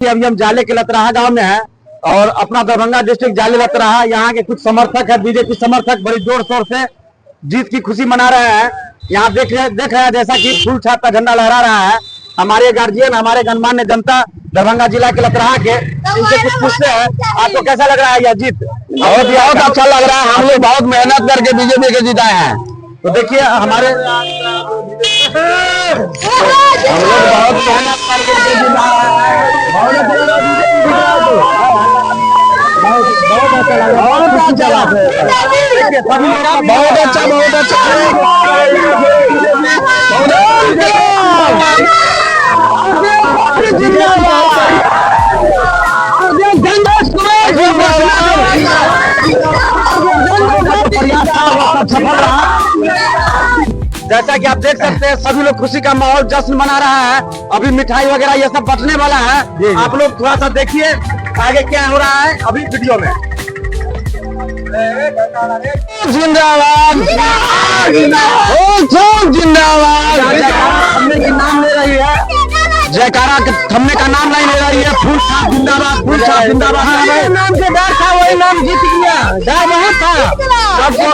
अभी हम जाले के लतराहा गांव में हैं और अपना दरभंगा डिस्ट्रिक्ट जाले लतराहा, यहाँ के कुछ समर्थक है, बीजेपी समर्थक बड़ी जोर शोर से जीत की खुशी मना रहे हैं। यहाँ देख रहे हैं जैसा कि फूल छाप का झंडा लहरा रहा है। हमारे गार्जियन, हमारे गणमान्य जनता दरभंगा जिला के लतराहा के, इनसे कुछ पूछते हैं, आपको कैसा लग रहा है यह जीत? बहुत अच्छा लग रहा है। हम लोग बहुत मेहनत करके बीजेपी के जिताए हैं। तो देखिए हमारे हम लोग बहुत मेहनत करके जिताए हैं। बहुत अच्छा लग रहा है, बहुत अच्छा बात है। बहुत अच्छा जैसा कि आप देख सकते हैं सभी लोग खुशी का माहौल जश्न मना रहा है। अभी मिठाई वगैरह ये सब बंटने वाला है। आप लोग थोड़ा सा देखिए आगे क्या हो रहा है अभी वीडियो में। जिंदाबाद जिंदाबाद। हमने की नाम ले रही है, जयकारा थमने का नाम नहीं ले रही है। फूल छाप जिंदाबाद, फूल छाप जिंदाबाद। नाम से डर था, वही नाम जीत गया। डर बहुत था सबको।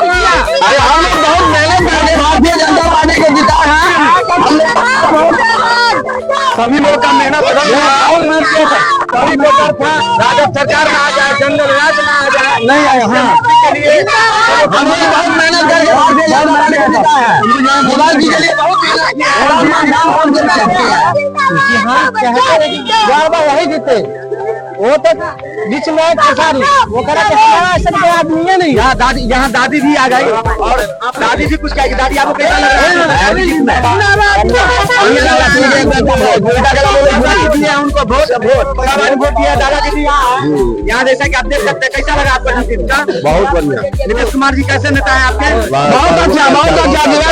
अरे हम लोग बहुत मेहनत करके भारतीय जनता पार्टी को जिता है। सभी लोग का मेहनत सभी वोटर था। राजद सरकार में आ जाए, जंगल राज में आ जाए, नहीं आए के लिए हम लोग बहुत मेहनत करके भारतीय जनता पार्टी को जिता है। मोबाइल जी के लिए बहुत यही जीते। वो तो बीच में खेसारी वो करा के हमारा ऐसा कोई आदमी है नहीं। यहाँ दादी भी आ गई और दादी भी कुछ कहेगी। दादी आपको कैसा लग रहा है? उनको वोट दिया दादाजी भी यहाँ जैसा कि आप देख सकते हैं। कैसा लगा आपको जीत का? बहुत बढ़िया। नीतीश कुमार जी कैसे नेता है आपके? बहुत अच्छा, बहुत अच्छा। नीतीश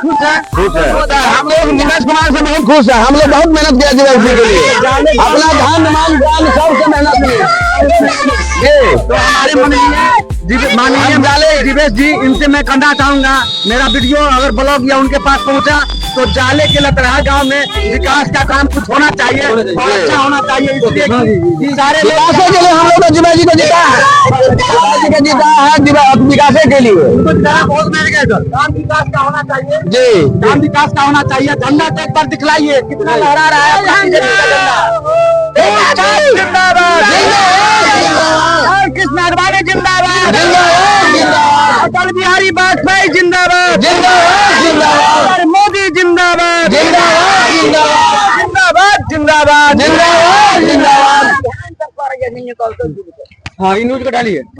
हम लोग नीतीश कुमार से बहुत खुश है। हम लोग बहुत मेहनत किया जीवन के लिए, अपना धन मान ज्ञान सबसे मेहनत की। तो हमारे माननीय दिवेश जी, इनसे मैं कहना चाहूंगा, मेरा वीडियो अगर ब्लॉग या उनके पास पहुंचा तो जाले के लतराहा गांव में विकास का काम कुछ होना चाहिए और अच्छा होना चाहिए। इसलिए सारे विकास के लिए हम लोग दिवेश जी को जीता है, विकास के लिए बहुत मिल गए। काम विकास का होना चाहिए जी, काम विकास का होना चाहिए। झंडा तो एक बार दिखलाइए, कितना लहरा रहा है जिंदाबाद। कृष्ण अडवाणी जिंदाबाद, अटल बिहारी वाजपेयी जिंदाबाद, मोदी जिंदाबाद, जिंदाबाद जिंदाबाद जिंदाबाद। हाँ, इन न्यूज को डालिए।